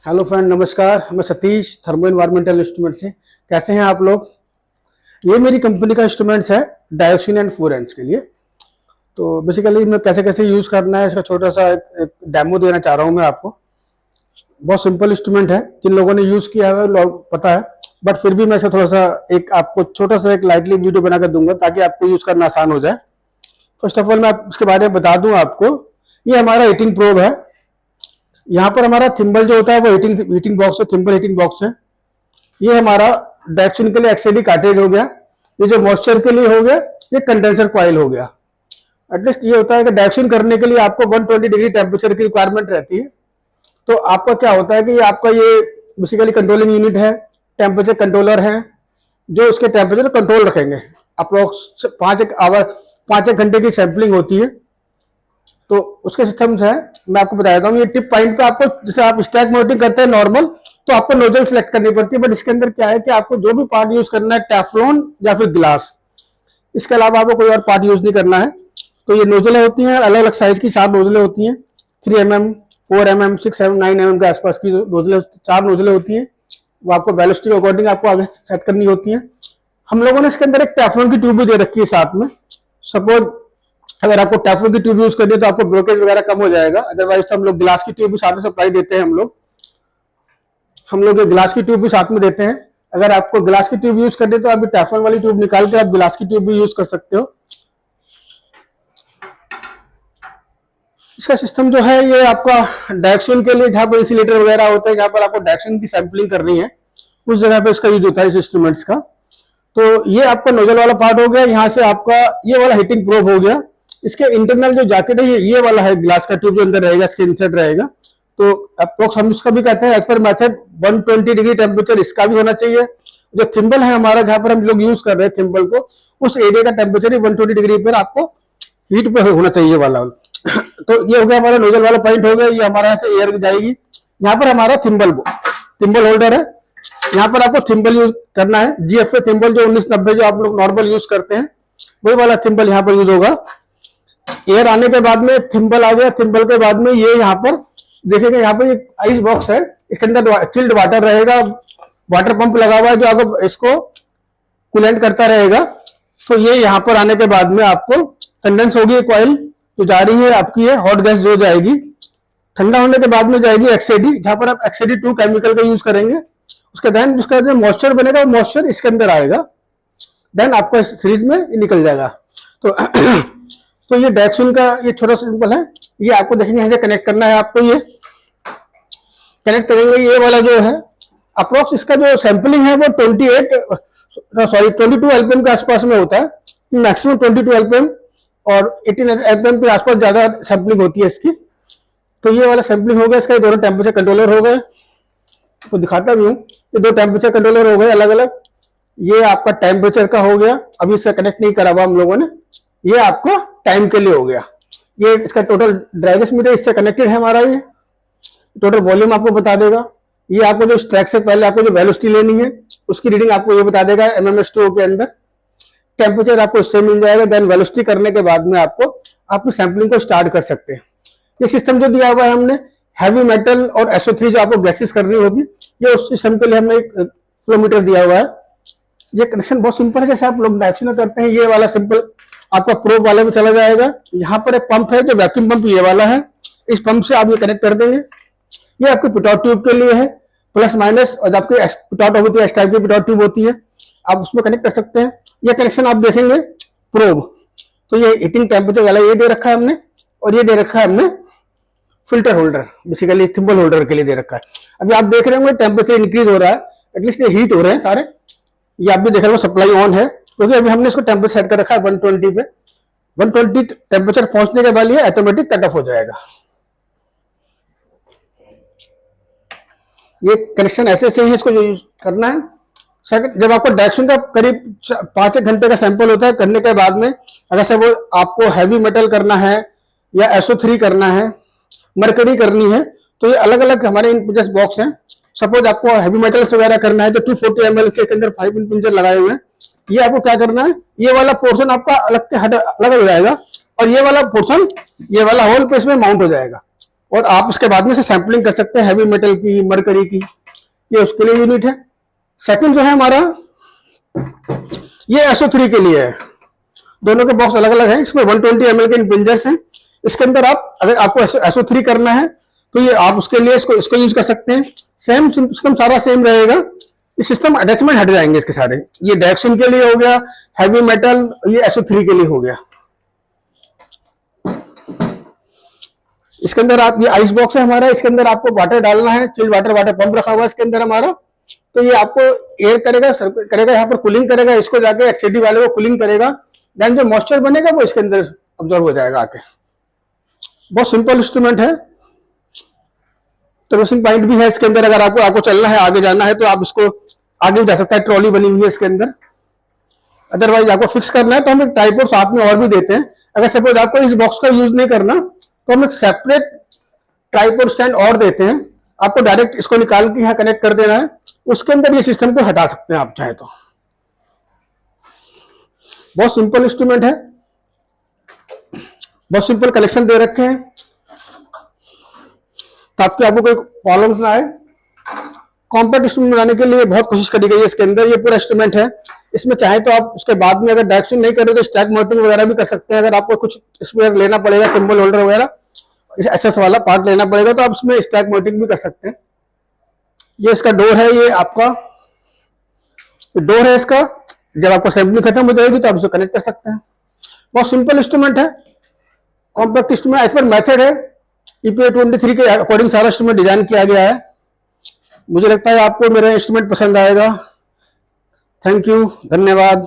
Hello friend, नमस्कार। मैं Satish, thermo environmental instrument से। कैसे हैं आप लोग? ये मेरी कंपनी का इंस्ट्रूमेंट्स है डायोक्सिन एंड फ्लोरेंस के लिए। तो बेसिकली मैं कैसे कैसे यूज़ करना है इसका छोटा सा एक डेमो देना चाह रहा हूँ मैं आपको। बहुत सिंपल इंस्ट्रूमेंट है, जिन लोगों ने यूज़ किया है लोग पता है, बट फिर भी मैं इसे थोड़ा सा एक आपको छोटा सा एक लाइटली वीडियो बना कर दूंगा ताकि आपको यूज़ करना आसान हो जाए। फर्स्ट ऑफ ऑल मैं इसके बारे में बता दूं आपको। ये हमारा हीटिंग प्रोब है। यहाँ पर हमारा थिम्बल जो होता है वो हीटिंग बॉक्स है, थिम्बल हीटिंग बॉक्स है। ये हमारा डायोक्सिन के लिए एक्सएडी कार्ट्रिज हो गया। ये जो मॉइस्चर के लिए हो गया, ये कंडेंसर कॉइल हो गया। एटलीस्ट ये होता है कि डायोक्सिन करने के लिए आपको 120 डिग्री टेम्परेचर की रिक्वायरमेंट रहती है। तो आपका क्या होता है कि ये आपका ये बेसिकली कंट्रोलिंग यूनिट है, टेम्परेचर कंट्रोलर है, जो उसके टेम्परेचर कंट्रोल रखेंगे। अप्रोक्स 5 एक घंटे की सैंपलिंग होती है। तो उसके सिस्टम्स है, मैं आपको बता देता हूँ। ये टिप पॉइंट पे आपको, जैसे आप स्टैक माउंटिंग करते हैं नॉर्मल, तो आपको नोजल सेलेक्ट करनी पड़ती है। बट इसके अंदर क्या है कि आपको जो भी पार्ट यूज करना है, टेफ्लॉन या फिर ग्लास, इसके अलावा आपको कोई और पार्ट यूज नहीं करना है। तो ये नोजलें होती हैं, अलग अलग साइज की 4 नोजलें होती हैं। 3 mm, 4 mm, 6 mm, 9 mm के आसपास की नोजलें, 4 नोजलें होती हैं। वो आपको वेलोसिटी के अकॉर्डिंग आपको आगे सेट करनी होती है। हम लोगों ने इसके अंदर एक टेफ्लॉन की ट्यूब भी दे रखी है साथ में। सपोज अगर आपको टेफ्लॉन की ट्यूब यूज करनी है तो आपको ब्रोकेज वगैरह कम हो जाएगा। अदरवाइज तो हम लोग ग्लास की ट्यूब भी साथ में सप्लाई देते हैं। हम लोग ये ग्लास की ट्यूब भी साथ में देते हैं। अगर आपको ग्लास की ट्यूब यूज करनी है तो आप टेफ्लॉन वाली ट्यूब निकाल के आप ग्लास की ट्यूब भी यूज कर सकते हो। इसका सिस्टम जो है, ये आपका डायोक्सिन के लिए, जहां पर इंसुलेटर वगैरह होता है, जहां पर आपको डायोक्सिन की सैंपलिंग करनी है, उस जगह पे इसका यूज होता है इस इंस्ट्रूमेंट्स का। तो ये आपका नोजल वाला पार्ट हो गया। यहाँ से आपका ये वाला हीटिंग प्रोब हो गया। इसके इंटरनल जो जैकेट है ये वाला है, ग्लास का ट्यूब जो अंदर रहेगा, इसके इनसाइड रहेगा। तो अप्रोक्स हम इसका भी कहते हैं as per method 120 degree temperature इसका भी होना चाहिए। जो थिम्बल है हमारा, जहां पर हम लोग यूज कर रहे हैं थिम्बल को, उस एरिया का टेम्परेचर ही 120 डिग्री पर आपको हीट पे होना चाहिए वाला। तो ये हो गया हमारा नोजल वाला पॉइंट हो गया। ये हमारा यहाँ से एयर जाएगी। यहाँ पर हमारा थिम्बल होल्डर है। यहाँ पर आपको थिम्बल यूज करना है, जीएफए थिम्बल जो 1990 जो आप लोग नॉर्मल यूज करते हैं, वही वाला थिम्बल यहाँ पर यूज होगा। एयर आने के बाद में थिम्बल आ गया। थिम्बल के बाद में ये यहाँ पर देखेंगे, यहाँ पर एक आइस बॉक्स है, इसके अंदर चिल्ड वाटर रहेगा। वाटर पंप लगा हुआ है जो आपको इसको कूलेंट करता रहेगा। तो ये यहाँ पर आने के बाद में आपको कंडेंस होगी कॉइल जो जा रही है आपकी, है हॉट गैस जो जाएगी। ठंडा होने के बाद में जाएगी एक्सएडी, जहां पर आप एक्सएडी 2 केमिकल का यूज करेंगे। उसके देन उसका जो मॉइस्चर बनेगा, वो मॉइस्चर इसके अंदर आएगा। देन आपका सीरीज में निकल जाएगा। तो तो ये डायोक्सिन का ये छोटा सिंपल है। ये आपको देखेंगे यहाँ से कनेक्ट करना है। आपको ये कनेक्ट करेंगे, ये वाला जो है अप्रोक्स इसका जो सैंपलिंग है वो 22 एलपीएम के आसपास में होता है। मैक्सिमम 22 एलपीएम और 18 एलपीएम के आसपास ज्यादा सैंपलिंग होती है इसकी। तो ये वाला सैंपलिंग हो गया इसका। दोनों टेम्परेचर कंट्रोलर हो गए, तो दिखाता भी हूँ। ये 2 टेम्परेचर कंट्रोलर हो गए अलग अलग। ये आपका टेम्परेचर का हो गया, अभी इससे कनेक्ट नहीं करा हुआ हम लोगों ने। ये आपको टाइम के लिए हो गया। ये इसका टोटल ड्राइगेस मीटर इससे कनेक्टेड है हमारा। ये टोटल वॉल्यूम आपको बता देगा। ये आपको जो स्ट्रैक से पहले आपको जो वेलोसिटी लेनी है, उसकी रीडिंग आपको ये बता देगा MMS2 के अंदर। टेम्परेचर आपको इससे मिल जाएगा। देन वेलोसिटी करने के बाद में आपको आपकी सैंपलिंग को स्टार्ट कर सकते हैं। ये सिस्टम जो दिया हुआ है हमने, हैवी मेटल और SO3 जो आपको गैसेस करनी होगी, ये उस सिस्टम के लिए हमने एक फ्लोमीटर दिया हुआ है। ये कनेक्शन बहुत सिंपल है, जैसे आप लोग डायोक्सिन करते हैं। ये वाला सिंपल आपका प्रोब वाले में चला जाएगा। यहाँ पर एक पंप है जो वैक्यूम पंप ये वाला है। इस पंप से आप ये कनेक्ट कर देंगे। ये आपकी पिटॉट ट्यूब के लिए है, प्लस माइनस। और आपकी पिटॉट होती है, इस टाइप की पिटॉट ट्यूब होती है, आप उसमें कनेक्ट कर सकते हैं। ये कनेक्शन आप देखेंगे प्रोब, तो ये हीटिंग टेम्परेचर वाला ये दे रखा है हमने, और ये दे रखा है हमने filter holder, basically thimble holder के लिए दे रखा है। अभी आप देख रहे होंगे टेम्परेचर इंक्रीज हो रहा है, एटलीस्ट ये हीट हो रहे हैं सारे। ये आप भी देख रहे हो सप्लाई ऑन है, क्योंकि अभी हमने इसको टेम्परेचर सेट कर रखा है 120 पे। 120 टेम्परेचर पहुंचने के बाद ये ऑटोमेटिक कट ऑफ हो जाएगा। ये कनेक्शन ऐसे ही इसको यूज करना है। सेकंड, जब आपको डायोक्सिन का करीब 5 एक घंटे का सैंपल होता है, करने के बाद में अगर सब आपको हैवी मेटल करना है या SO3 करना है, मरकरी करनी है, तो ये अलग अलग हमारे इनपुट बॉक्स हैं। सपोज आपको हैवी मेटल्स वगैरह करना है तो 240 ml के अंदर 5 पिंचर लगाए हुए हैं। ये आपको क्या करना है, ये वाला पोर्शन आपका अलग हो जाएगा, और ये वाला पोर्शन, ये वाला होल पे इसमें माउंट हो जाएगा। और आप उसके बाद में से सैंपलिंग कर सकते हैं हैवी मेटल की, मरकरी की, ये उसके लिए यूनिट है। सेकंड जो है हमारा, ये SO3 के लिए है। दोनों के बॉक्स अलग अलग है, इसमें 120 ml के इम्पिंजर्स हैं। इसके अंदर आप, अगर आपको SO3 करना है तो ये आप उसके लिए इसको यूज कर सकते हैं। सेम सिस्टम सारा सेम रहेगा, ये सिस्टम अटैचमेंट हट जाएंगे इसके सारे। ये डायक्सिन के लिए हो गया, हैवी मेटल, ये SO3 के लिए हो गया। इसके अंदर आप, ये आइस बॉक्स है हमारा, इसके अंदर आपको वाटर डालना है, चिल्ड वाटर पंप रखा हुआ है इसके अंदर हमारा। तो ये आपको एयर करेगा यहाँ पर कूलिंग करेगा, इसको जाके एक्सडी वाले को कूलिंग करेगा, देन जो मॉइस्चर बनेगा वो इसके अंदर अब्जॉर्ब हो जाएगा आके। बहुत सिंपल इंस्ट्रूमेंट है। सर्विसिंग पॉइंट भी है इसके अंदर, अगर आपको चलना है, आगे जाना है तो आप इसको आगे जा सकता है, ट्रॉली बनी हुई है इसके अंदर। अदरवाइज आपको फिक्स करना है तो हम एक ट्राइपॉड साथ में और भी देते हैं। अगर सपोज आपको इस बॉक्स का यूज नहीं करना तो हम एक सेपरेट ट्राइपॉड स्टैंड और देते हैं, आपको डायरेक्ट इसको निकाल के यहाँ कनेक्ट कर देना है, उसके अंदर ये सिस्टम को हटा सकते हैं आप चाहे तो। बहुत सिंपल इंस्ट्रूमेंट है, बहुत सिंपल कनेक्शन दे रखे हैं ताकि आपको कोई प्रॉब्लम ना आए। कॉम्पैक्ट इंस्ट्रूमेंट बनाने के लिए बहुत कोशिश करी गई है इसके अंदर। ये पूरा इंस्ट्रूमेंट है, इसमें चाहे तो आप उसके बाद में अगर डायरेक्शन नहीं करें तो स्टैक माउंटिंग वगैरह भी कर सकते हैं। अगर आपको कुछ स्पेयर लेना पड़ेगा, किम्बल होल्डर वगैरह एसएस वाला पार्ट लेना पड़ेगा तो आप उसमें स्टैक माउंटिंग भी कर सकते हैं। ये इसका डोर है, ये आपका डोर है इसका, जब आपको सैंपलिंग खत्म हो जाएगी तो आप उसे कनेक्ट कर सकते हैं। बहुत सिंपल इंस्ट्रूमेंट है, compact instrument, as per method है। EPA 23 के अकॉर्डिंग सारा इंस्ट्रूमेंट डिजाइन किया गया है। मुझे लगता है आपको मेरा इंस्ट्रूमेंट पसंद आएगा। थैंक यू, धन्यवाद।